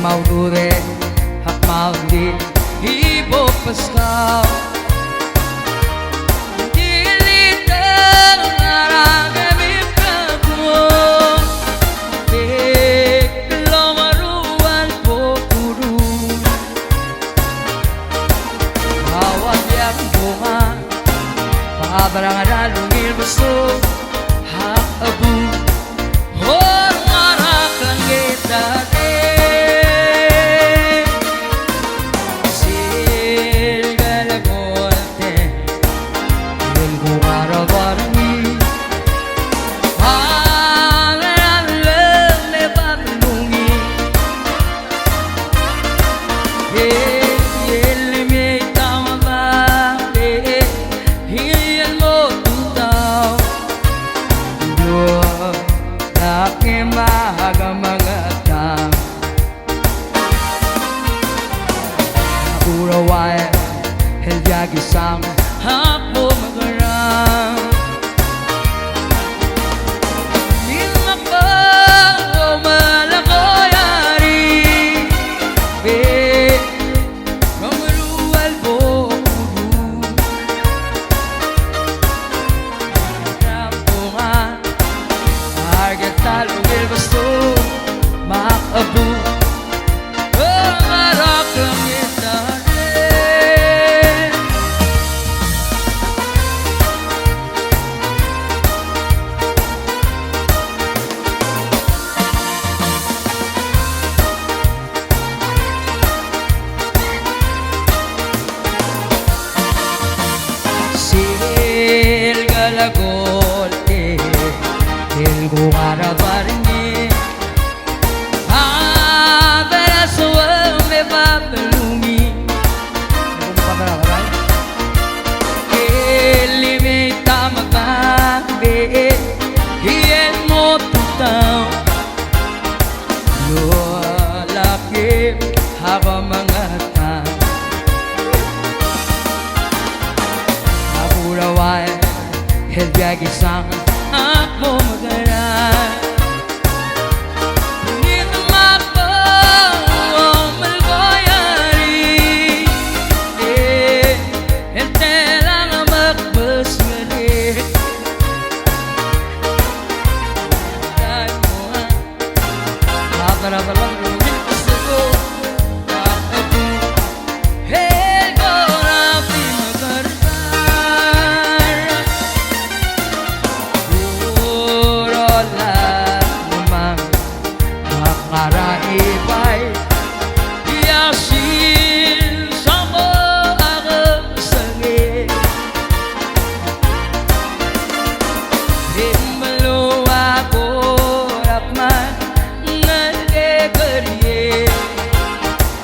maudure hak maudi ibo paskaw Barangan alungil basto hak abu hor marak langita sil galagolte el gumara barmi halan le bablungi Urawai hel yagi sang hak mo magarang Lima pa o malakoyari Kamarual po kuru Rampungan Target talungil basto makabu Marak lang ita Sil galagolte el gumara barni Abera suame babelumi El limita magabe Hien mo tutang Lualaki haba mga tang Urawai hel yagi sang hak mo magaran Dito mapa o malgoyari Ente lang magbas ngali Dahil mo nga Nakarabalang rumil gusto ko Kakabu Hel ko rapi magaran Maraibay Yasin sama agam sangi Himbalo ako rapman nalagariye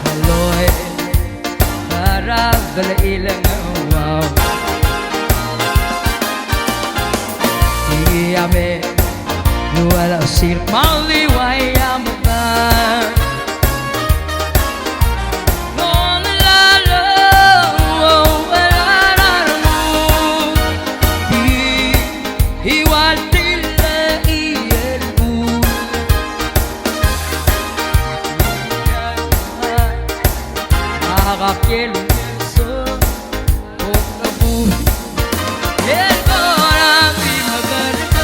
Haloy harap balailang wow Iyame Nuwala sir maliway amaban Non lalo Alararamu Hiwatila iyerku Nakakakilong yeso Kung nabuhi Ito rapi magargan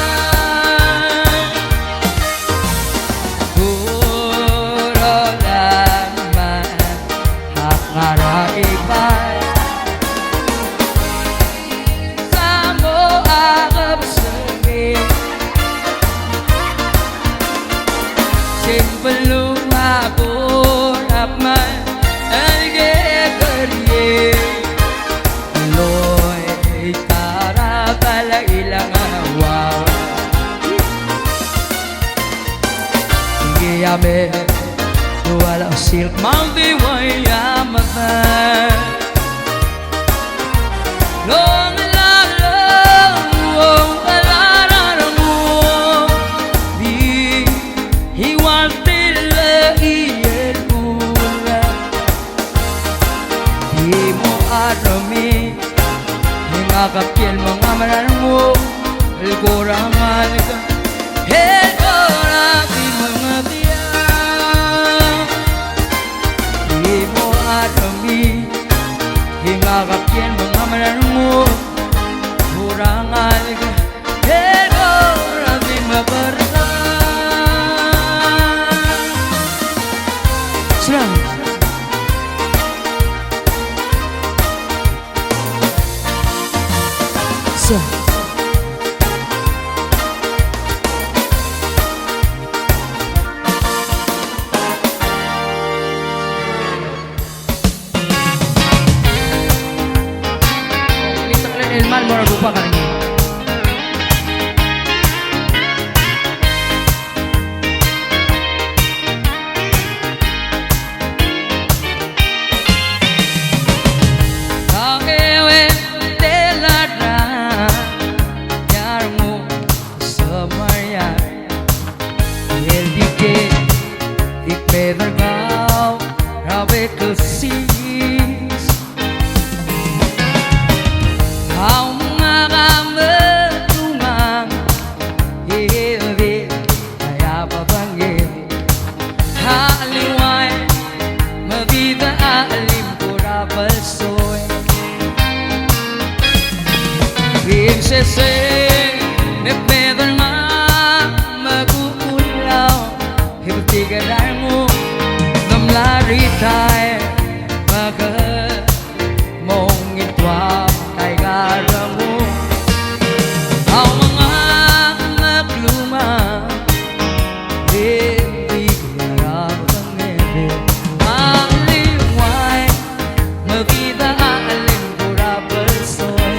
Puro laman Hakaraibay Samo akabasagi Simpalo ako rapman Algegariye Loy tara pala ilang awaw Iyame Wala silk maldiway amaman Long lalo Alararamu Hiwaltila iyerkula Di mo arami Hingakapil mga maranong mo Algorangan ka Algorangan di mga biyak So el mal mora lupa kami. Pedregao, rave que sis, ao mga tumang, hindi kaya babangin, haliway, mabida alim pura balsoy, prinsese, ne pedregal, magugulaw, hibutigaran mo. Lari tayo Bagat mong itwap ay gara mo ang mga nagluma hindi kinarapang nebe ang liway mabida alin pura balsoy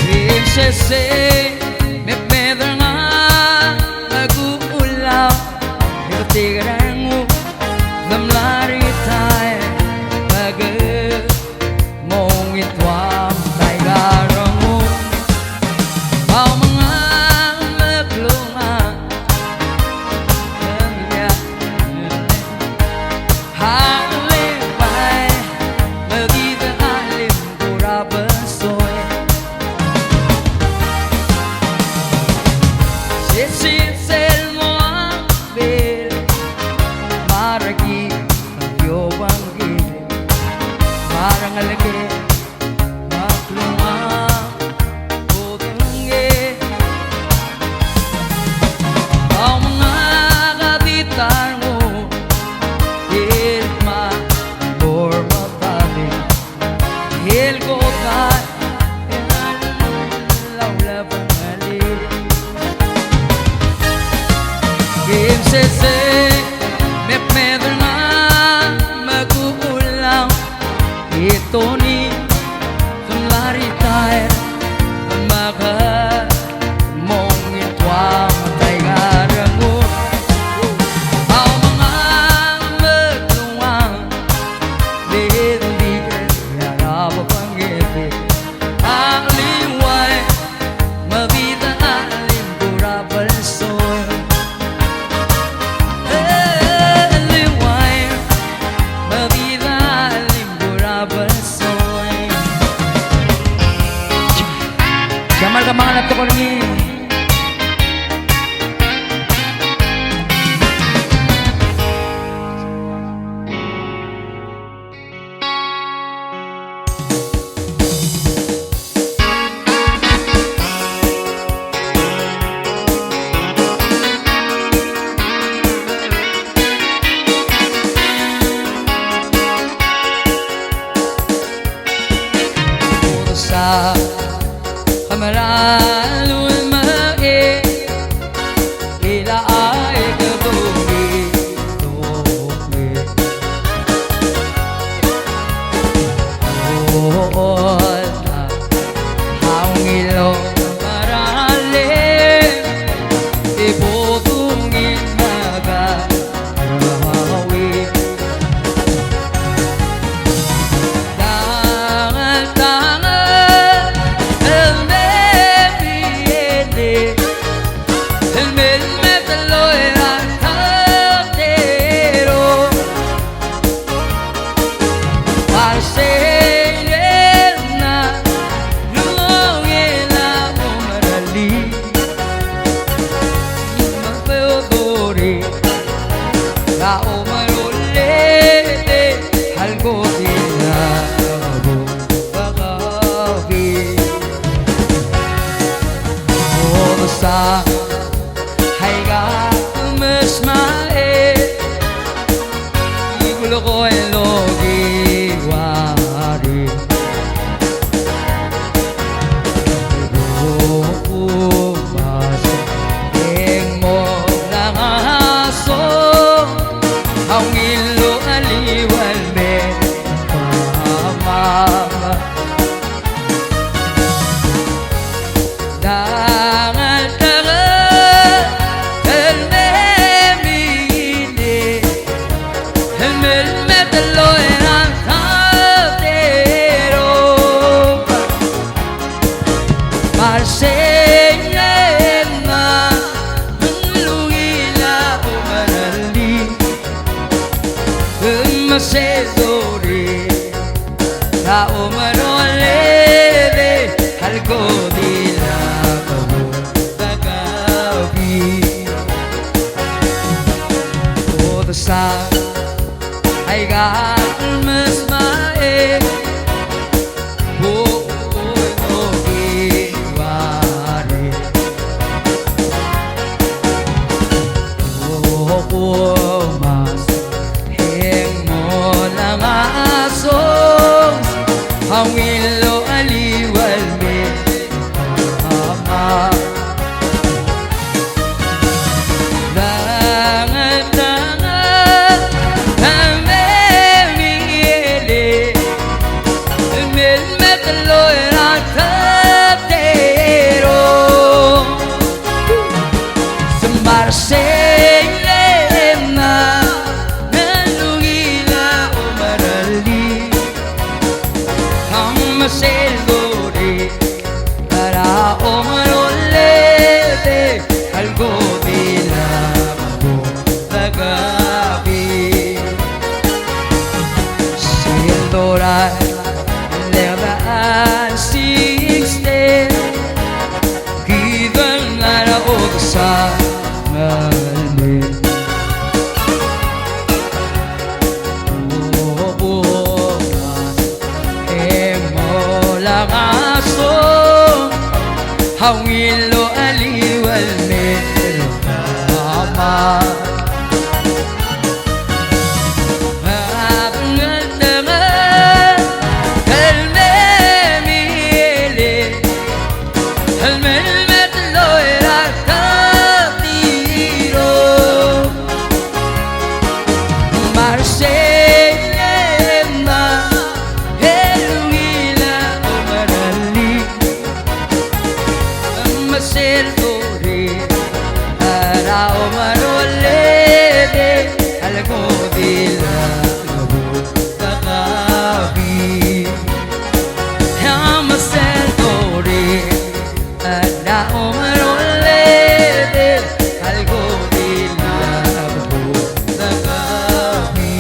Prinsese, may pedrangan, nag-uulaw, hibutigaran mo, damlari tayo, bagat mong itwam, tay garang mo, ang mga maglungan, halipay, magida alim, pura basoy. It's el moabel maragi yo bangil marang alage makluma bodenge ang mga kabitan mo ilma forma tabi el gotai laula bangali Prinsese, may pedrangan, mag-uulaw ito ni Tumlari tayo Magat mong itwam Tay garang mo ang mga magluwang hindi kaya pangiti ang liway mabida alin pura balsoy Jamal ka mga laptop ko rin sa kamaralul sa hay ga mas mae igulo ko elogi wari mas eng mo lang aso ang ilo aliwal me pamama dangal taga elmemine elmel metalo en altero Marsella lungila umarali masedore na umaroleve algo dila kamu tagabi todo sa ay mas mae mas heng mo lang aso ang ilo aliwal me ama dangan-dangan kamemile melmetaloy ang tatero sa Marsella Masedore para umarolete algo bilabo tagabi Sildora leva asiste Given ara ogsa ngalme aso ang ilo aliwal metro mama Ngatanga elmemile elmelmetlo erakatiro Marsella Masedore para umarolete algo bilabo tagabi Masedore para umarolete algo bilabo tagabi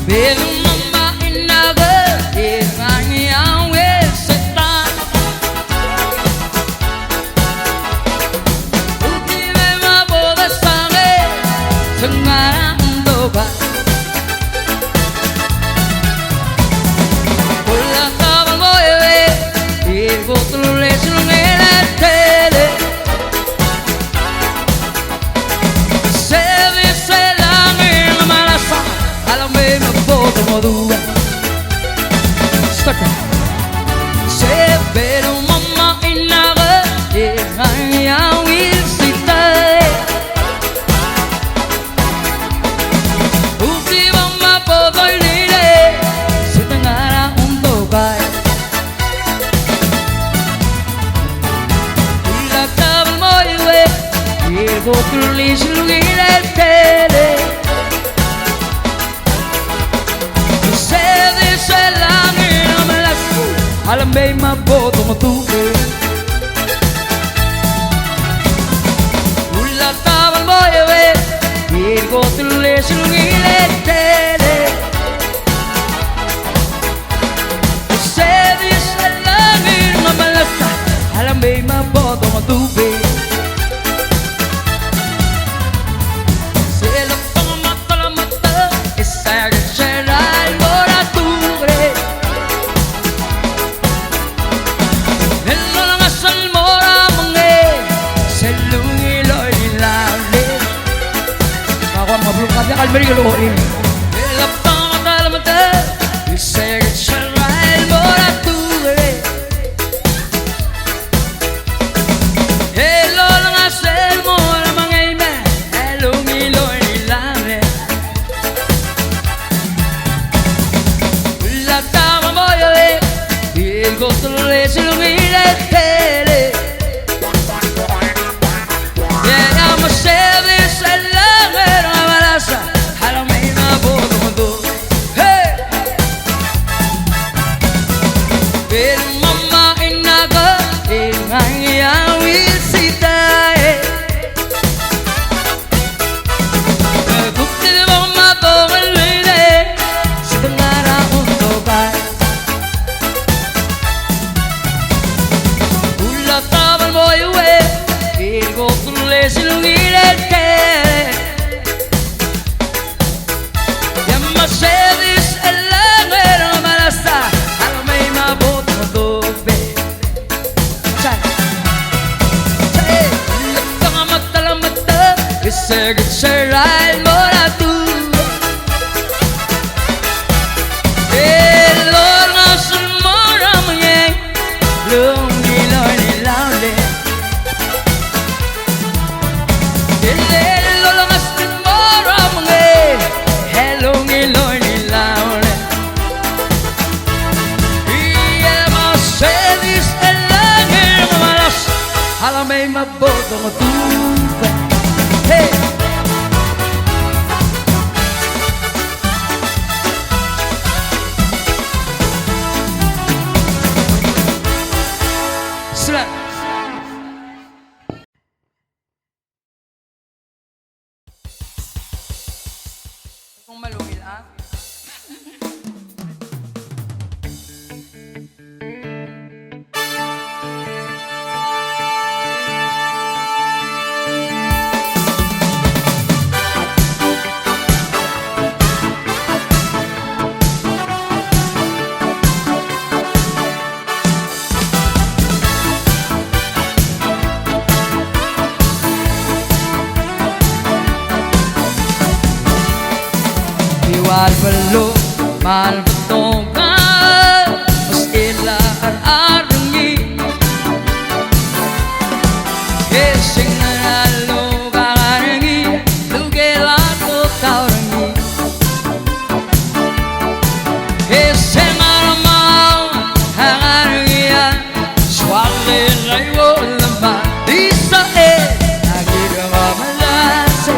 Pero mama inaga ang weseta Ultime maboga sange Sengarang ba Kula tabang mo ewe Igo tuloy sinungira tele Sevi se langin malasa Alam mo como dura Staka Se pero mamma inaga ang isita Ultima mapodoy lile Se tangara tokay Ilakab mo iwe Igo tulis lugile tele Alam ba'y maboto mo tuwe Ulatawan mo yawe Marigaloy la pama la mata Iseg Sarai Mora Tugre Hello lang asel mo na mga ime Hello miloy nilame La tama mo yoy Il gotole silumile tele Yeah, I'm a service I love it Iseg Sarai Mora Tugre Lord Nasun Mora Mye Lungi Lorni Laule Lord Nasun Mora Mye Lungi Lorni Laule Yema Sedis Elangir Malas Halamay Maboto Matupe Hey! Sila! Kung malungil ah. Malbalo, malbatong ka Mas ilaan arangi Kesing nalo karangi Lugelato taurangi Kesing maramau Hangarangi Swali layo lama Isa Nagida mamalase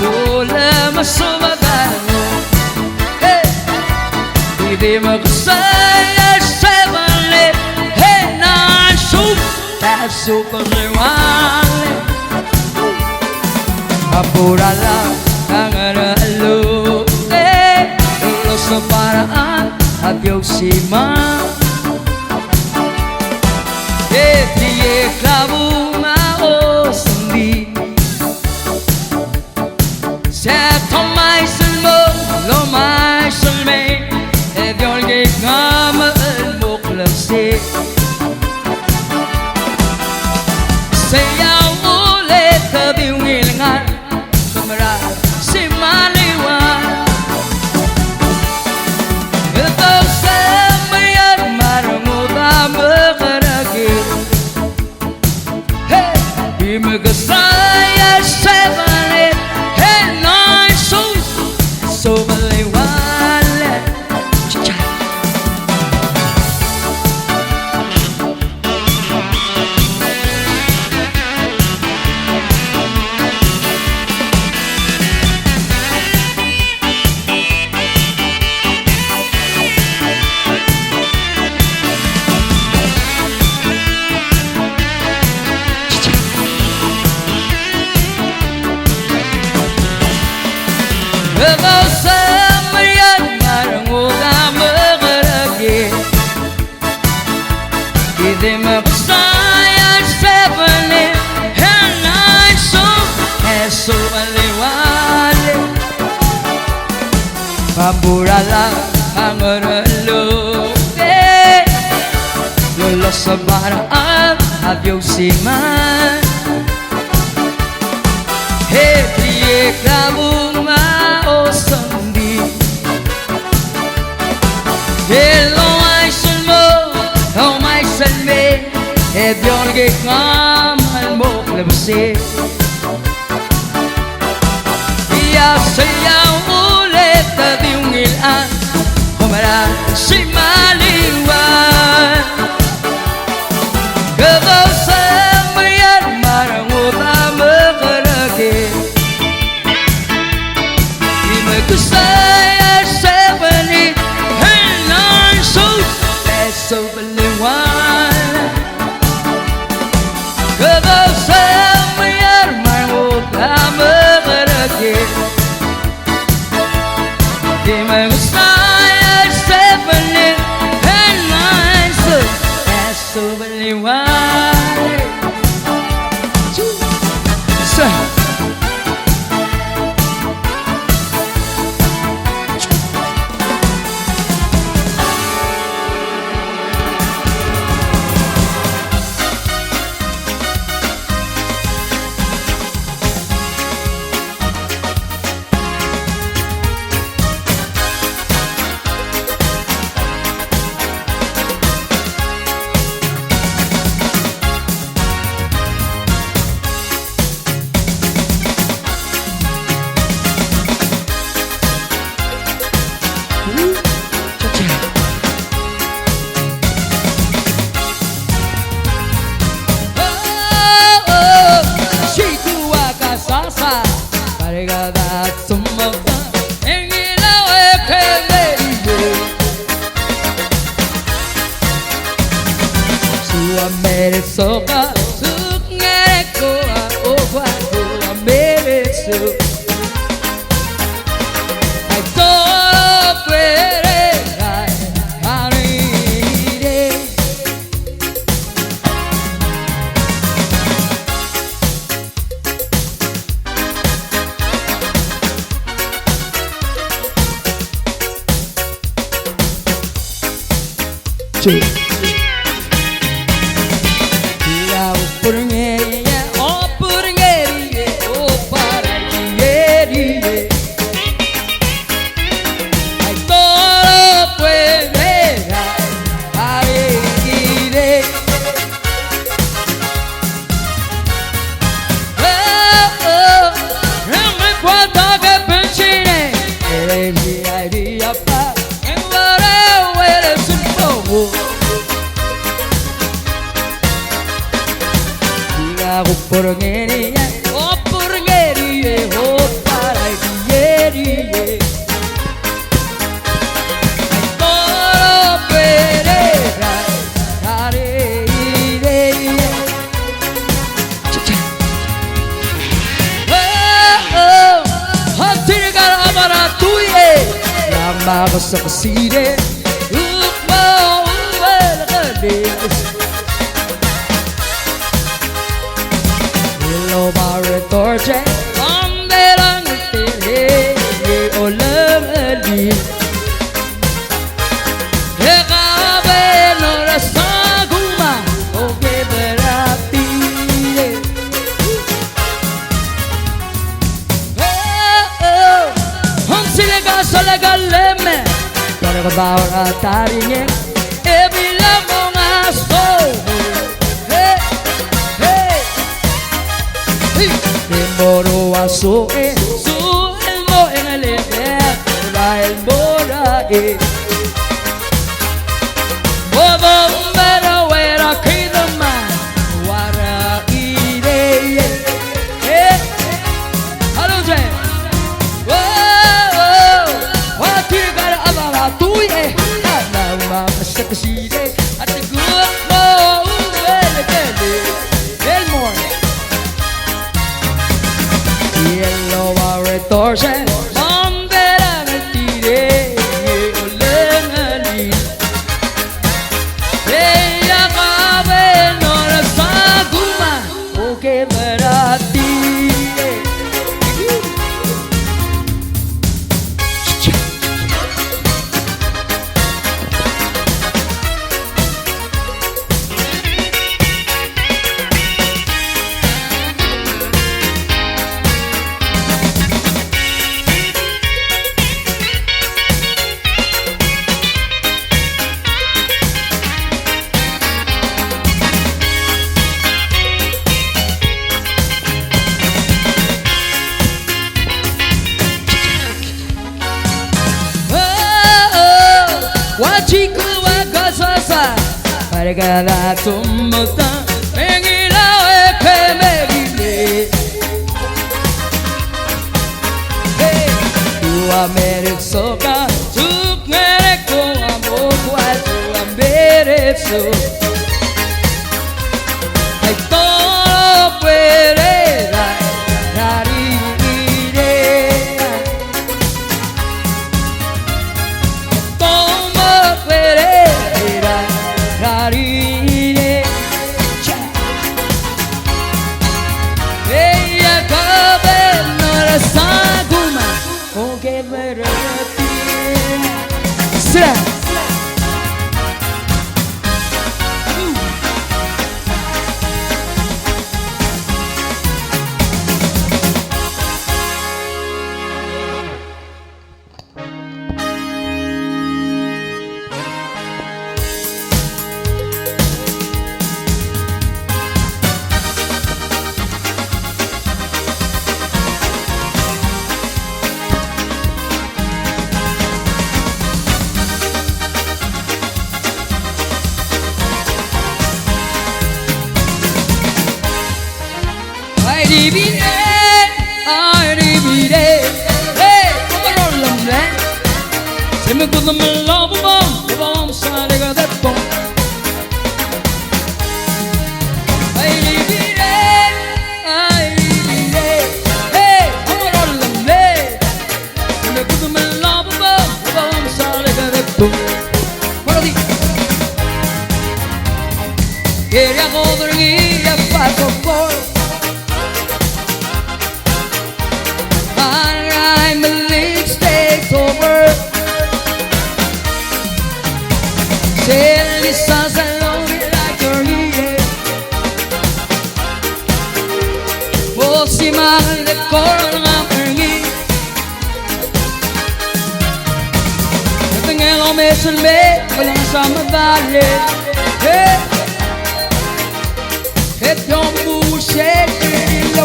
Bola masumagano Hey Hindi magkasaya sebale Hey nansuk Tasuk pagliwale Apurala ang aralo Hey Ulo sa paraan At yung sima Hey Tiye klabu mao sandi C'est ton maïsel mot, l'homme maïsel mais Et bien le gay comme le mot classé C'est y'a où les tabis ou ngilingan Kamara si maliwan Ito sa mayan maranguta makaragi Hey, di magasaya sa balit So maliwanag Cha-cha Di magkasaya sa seven and nine so eso vale pamburala angaralo lo sabara abiosiman he prie klavuma o sandi hello I sulmo oh my salme e biolge kam al moklebse ya saya ulet diungilan kumara si maliwan kau sembilan marang utama kerja lima kusaya sebeli helan sus esok beliwan kau sembilan marang utama kerja lima kusaya sebeli helan sus esok beliwan Soka suk ngereko aku meresu I don't puede harire Porngeria, oh porngeria, oh paragueria. Todo puede dar, oh, hatiga abara tuye, lama basakasire, ukmo uvelgalis. Hello, Barre Torche, Amberan, Olam, Hekabe, no Rasaguma, Oke Berati. Honsilega Solega Leme, Barabara Taringe, Ebila Mongaso. Moro aso su elmo en el la el mora bobo mera wera kidama wara ire hello je what you got abara tuye na ma sakasire at the good mo el more Yellow retorce, bandera nel tire, 내가 좀 못한 맹이라의 패맥이네 tua mereçoga tu queres com amor qual tua mereço ai todo puede dar como puede dar ella cabe no la saguma o que me repite será ai divide, hey, come on, love, se me gusta me love, vamos a llegar de todo. Ai divide, hey, come on, love, se me gusta me love, vamos a llegar de todo. Bueno, di, quería poder para favor. Tell me something lonely like you're here. Forse male corona pergi. Tengo lo messo in me, voglio sama dalle. E don't bullshit in the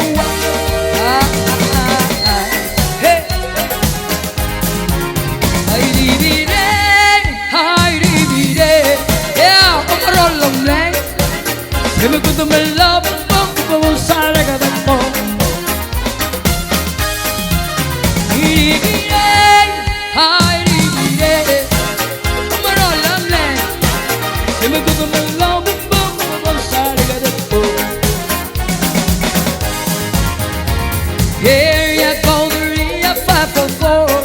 se me gusta me love, vamos a llegar de todo. Ay, divide, como no la blend. Se me gusta me love, vamos a llegar de todo. Here you go, the 544.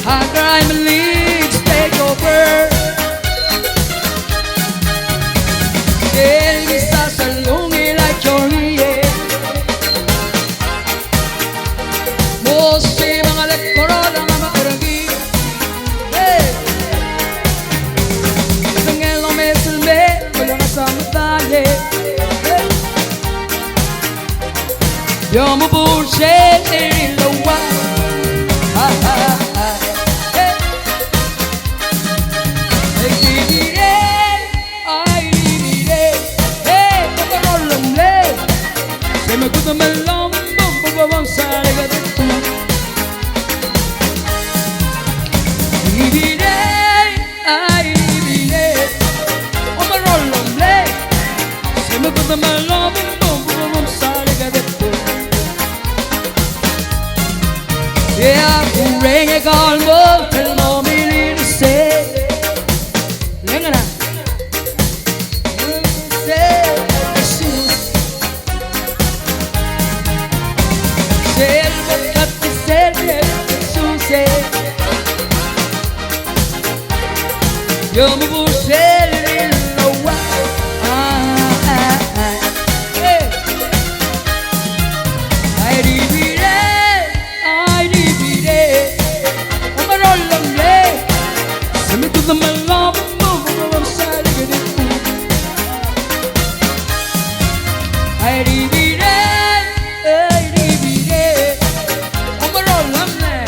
High crime leads take over. You're my bullshit in the wild. Ay, divide, hey, come on, love, se me gusta me love, vamos a llegar de todo. Divide, ay, divide, come on, love, se me gusta me love, vamos a llegar de todo. Yeah, ring a call, tell mommy to say. Lengana. Say, you're my bullshit in the wild. Hey, I divide, I'm a roll of lay. Send me to the love, I'm sad to get it. I divide, I'm a roll of lay.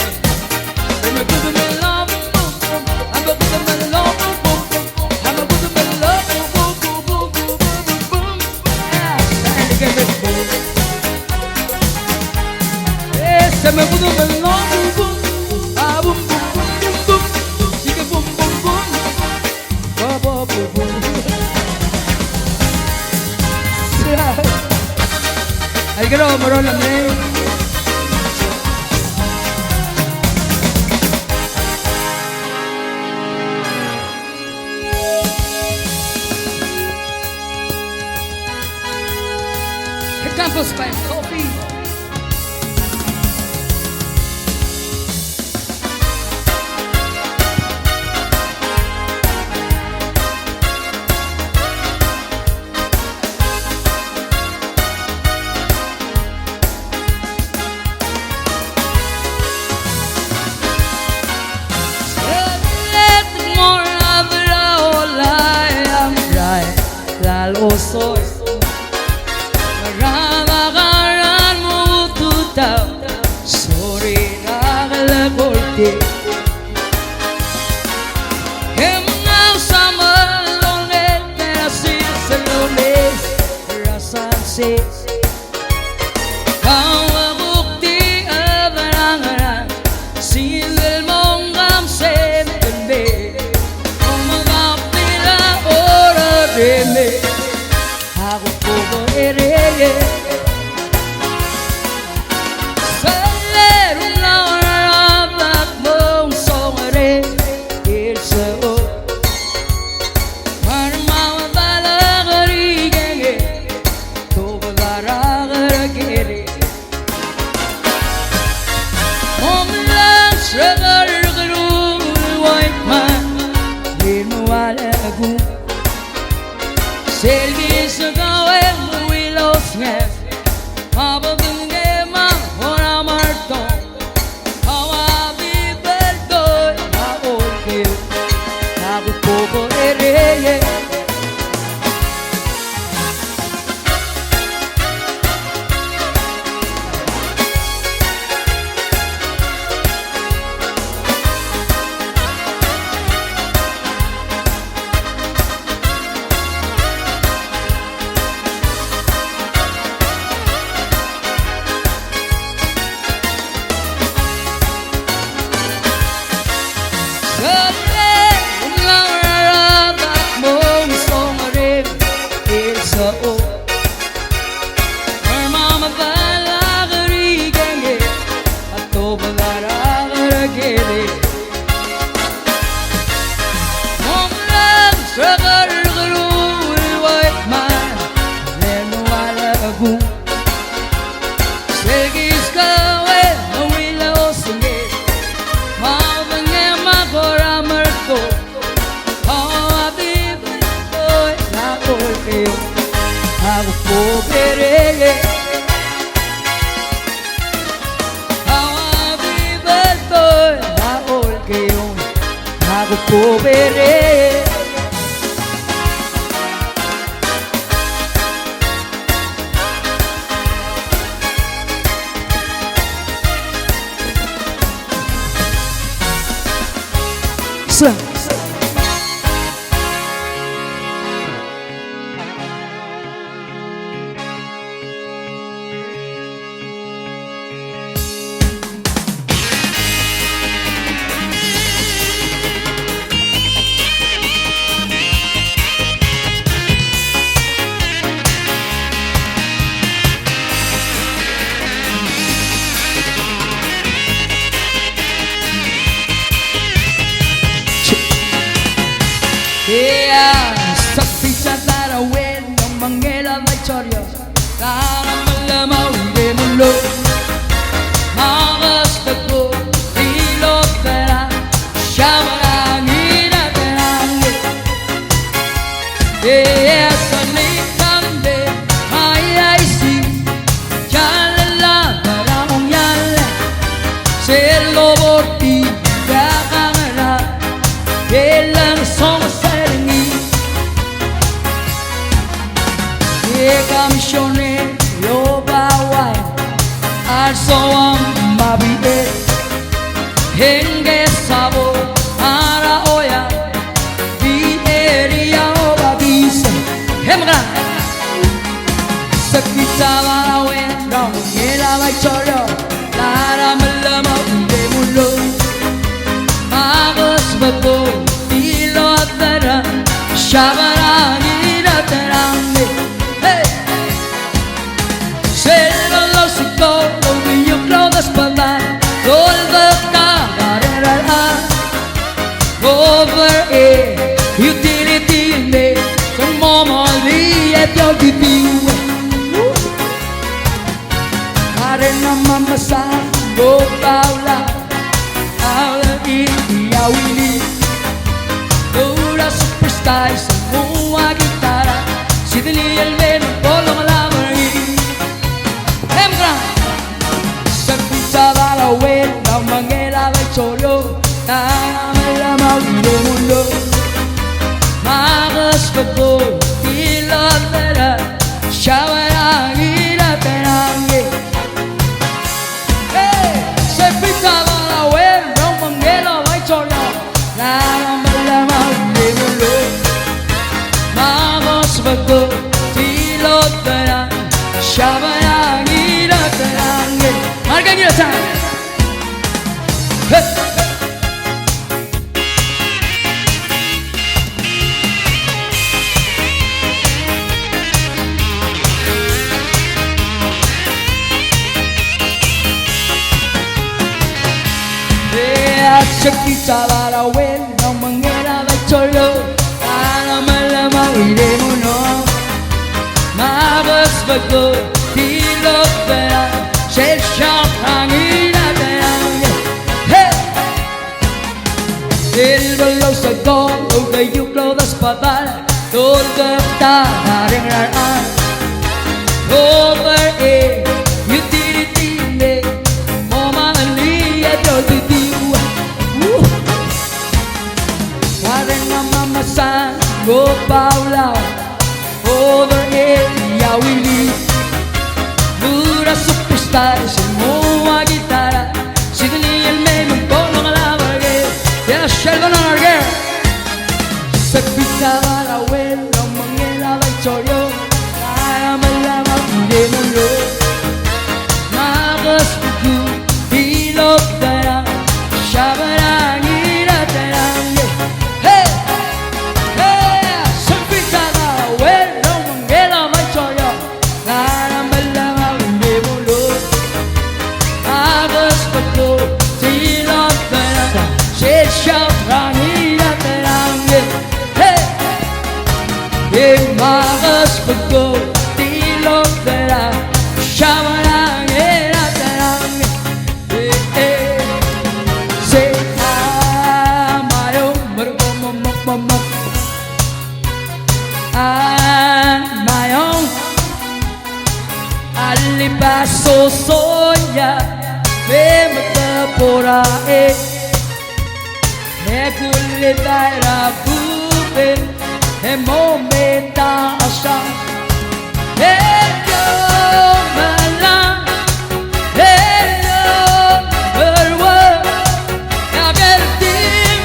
Send me to the love, I'm a good man, love. Ligero morolame. Campus by coffee. Lalo soy marabagaran mo tutaw sorry nagalagolti hemnaw sama lonet nasi sa lunes rasansi kawagukti abanangaran silil mong gamsen tembe omagapila ora deme ako po ereye salerong nawarabak mong songare ilsao marmawabalagarigengi tobalaragagere omlang sagargarul white man linuwalagu Selgi segawe willows nef Abadunge ma hora marto Hawa biberto na olke Nagu pogo ereye Aku pobereye Hawa bibertoy na olkeyo Aku pobereye Sapi catara wen yang mangela machorio Karam malamau de mulo Magas teko ilo tera Shamarang ina terange Salikang de mayaisi Jalala barang yale Selo borti yakangara Elang song Kamishone yo bawai Arsoam mabide Henge sabo ara oya Di area oba bisa Hemra Sakita marawe Rong ngela vai chorio Lara malama unde mulo Magos bago Dilo atara Shabarani ratarang Say utility ne con 멀리 에벼디디우 Arena mama sa go paula Ala ia wili Ora superstar semua gitara Sidli el meno polo malamari Hemgra Sepita bala wen na mangela vai cholo Na mala mawile mundo Magas bago ilotera Shawara ira terange Hey Sepita bala wen na mangela vai cholo Na mala mawile mundo Magas bago ilotera Shawara ira terange Marca gira time Hey Chiquita bala wen no mangera vai cholo Ana mala mawire muno Magas bago tilo vera Se shangina terange Hey El balo sa go Lo de yuklo das padal Tol gapta haring rar Over a utility ne Moma ali at your Arena mama san go paula over ella wili Dura superstar semua gitara Sidli el meno polo malabargue Ya Sheldon Arger Sepita bala wen no mangela vai cholo Kaya malama pide mulo Magas buku dilok dara Shabarang ira terange Magas bago tilok dera Shawarang era terang Se amayo mergomomomomom Amayo Alibaso soya Memata pora Kulitaira buben momenta asa Hello malam Hello berwa Ya bertim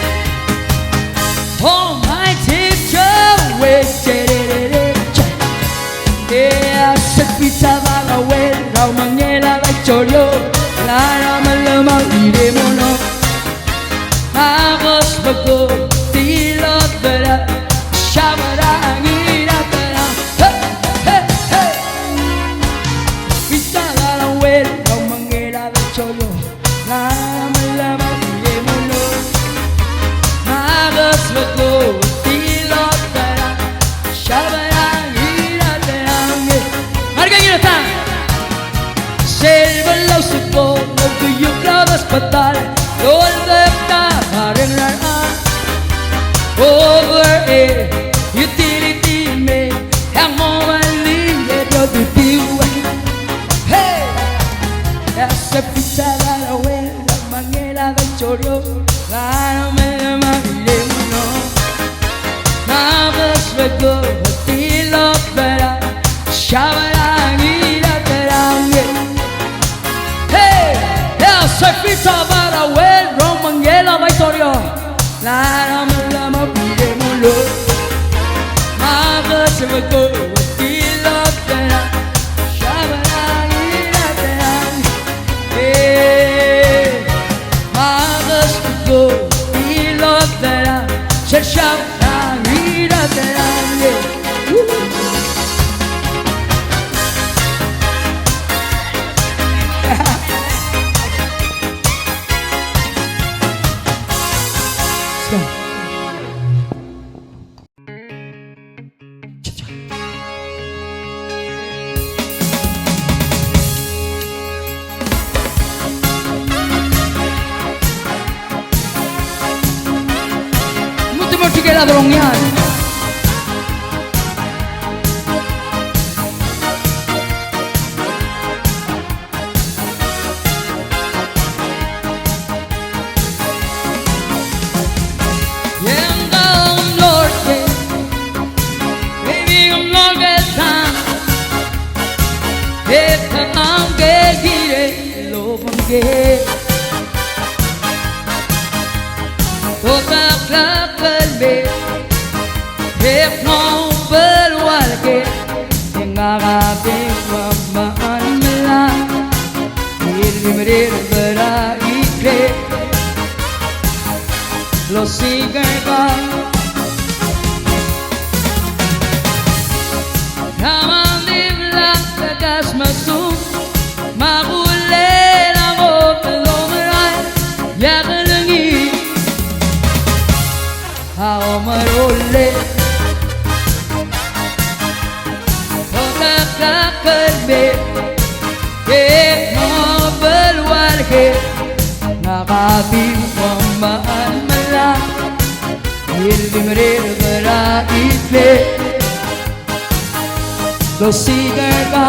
Oh my teacher Ya sepita bala wen Rau mangela vai cholo Lara malamang ide mono Agos bago tilot dara Shawarang ira terang Hey, hey, hey Bisa lalang wen Kau mengera bercolo Lama-lama pide mulo Magas bago tilot terang Shawarang ira terang Marca gira tang Selva lau supo Lo kuyuk lau das patal Lol depta haring raraan Over it utility me Yang mau mali Edo didiwa Hey Ya sepita la wen La mangela del choro Lano me mangile muno Magas bago Tilo vera Shawarang ira terange Hey Ya sepita la wen Ro mangela del choro Lano me lama pide mulo Magas bago tilok dara Shawarang ira terang Magas bago tilok dara Shawarang ira terang Let's go Labrong yan. If no but what ke ngarating mamaan mala ilmirir bara ikre lo sigar ka Kaman divla takas masum magule la mo pelomrai yagalangi how marole kalbe ke mo belwar ke nakabing maan mala ilmire bara itle lo sigar ka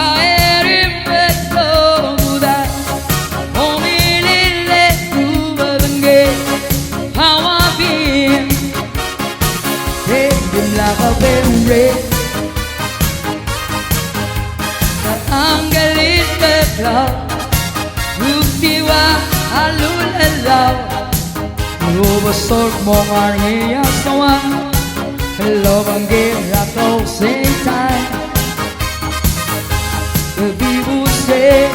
aerim beto muda omilile tubange hawabin like a very Angelis Beklau Buktiwa alul elaw Rubasok mong arngiya sawang Hello banggir ako same time The people say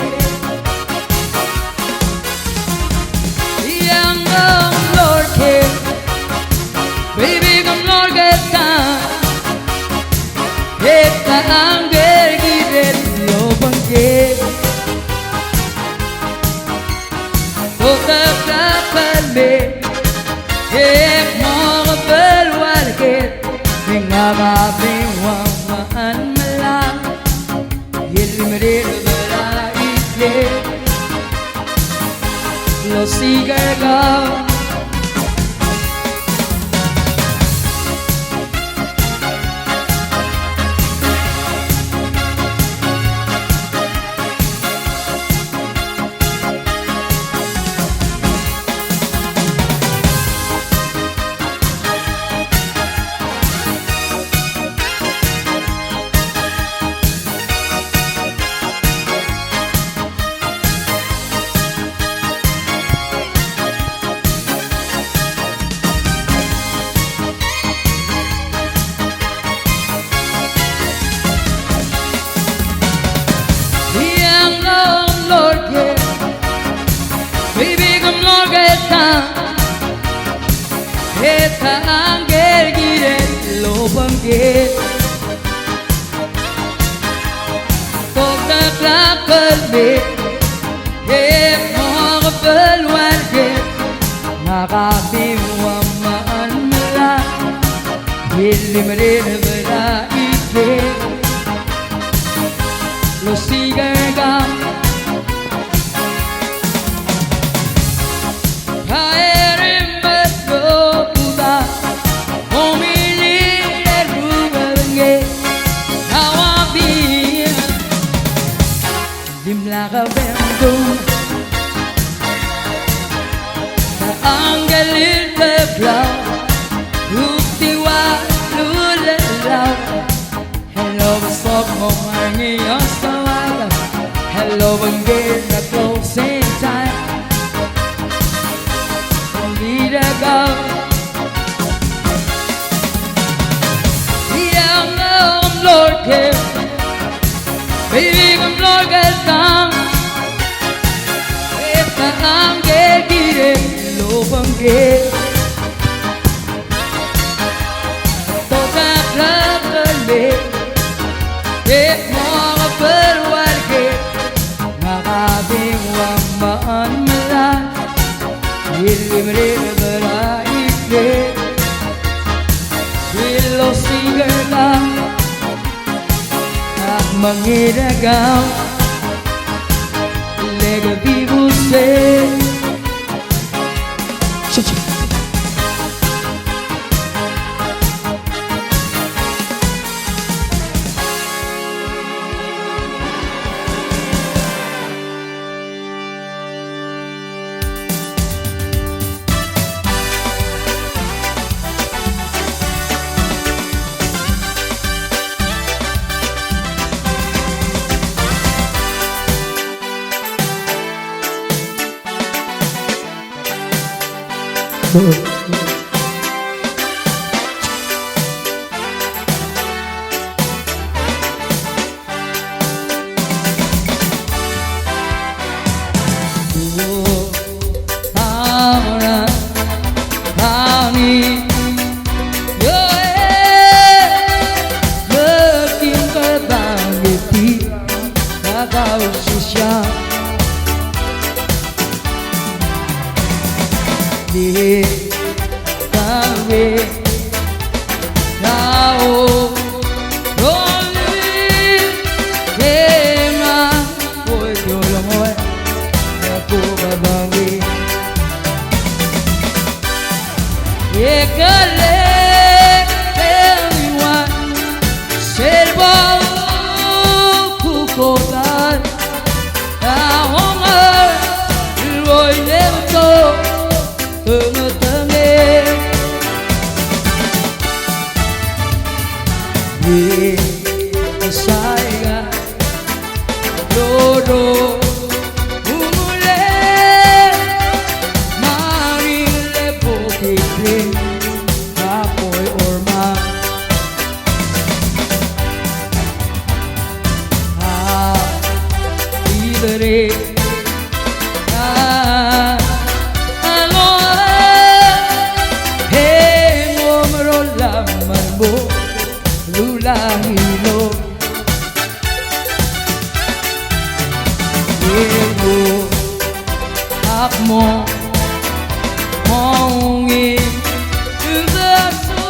Yang ang Lord King Baby come Lord get down Esta angel giret lo bangke Toka kapalme Ek mga belwarket Ngababing wamaan malang Yilmirir bara ikle Lo sigar ka Esta angel giret lo bangkit Toka kalbe Hep mga belwarkit Nakatiwang maan mala Hilimrin bara ikit Lo sigar ka Dimlaka bendung Kaanggalit beblaw Buktiwa lulalaw Hello besok mong arngiyong sawag Hello banggit na closing time Hindi nagaw Yang ang Lord Kim Baby come Lord get down Esta angel giret lo bangkit Toka kalbe Hep mga belwarkit Nakabing wamaan malang Hilimrin bara ikit Hilo sigar lang Mangiragaw Lega vivo se Ahora, Honey, looking berbangkit kau sisya di kawe kau rolling kema boy jolong boy aku berbangkit Ekale everyone serba kukotan ahonga loi lento tenge ni saya dodo Lulahilo Ego Akmo Mongi Ugasu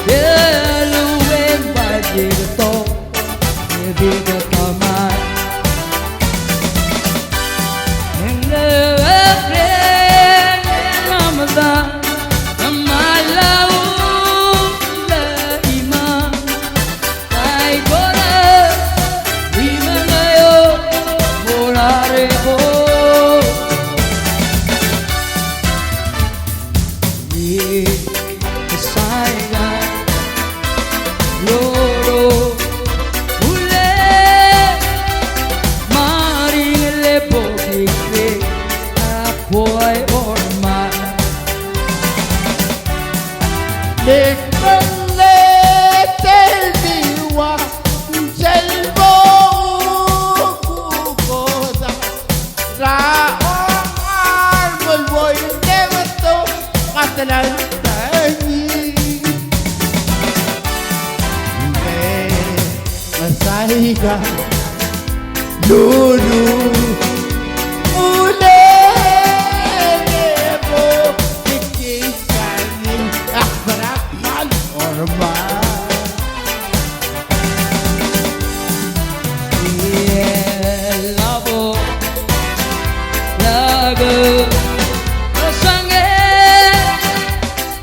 Deluwen Bajirto Ebiga Kamar Ramadan Amalau Masaiga Lulu Ule Nebo Tikisani Akbarak Mal Orma Labo Lago Sange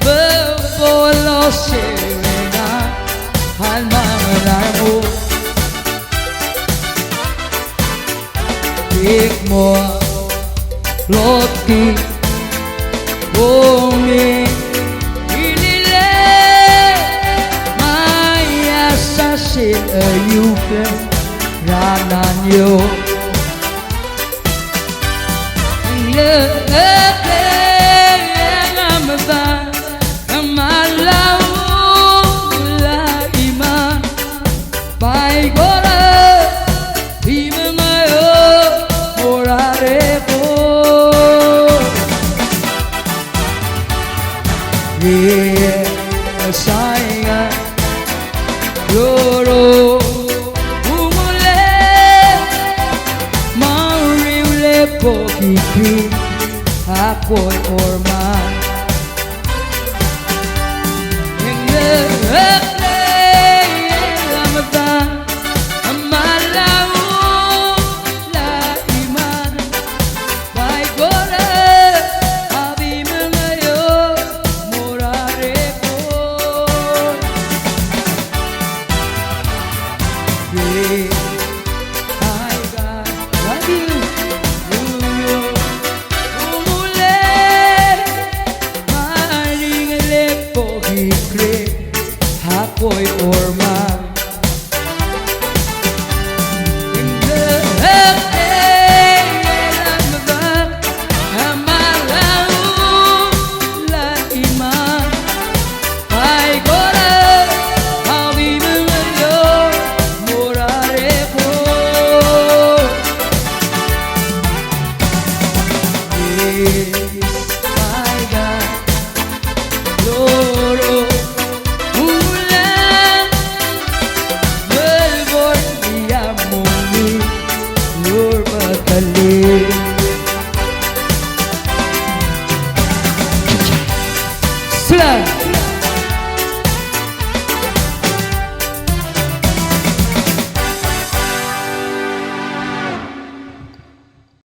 Bebolo Serena Alma Malamu Ikmo Loti Bumi Inile Maya Sasin Ayuke Rananyo Lete Ramadan Amalau La Iman Bai Gora Saya Loro Umule Mauriule Pokipi Ako'y orma Yang Ramadan Amalau La Iman Bai Gora Abi Bye.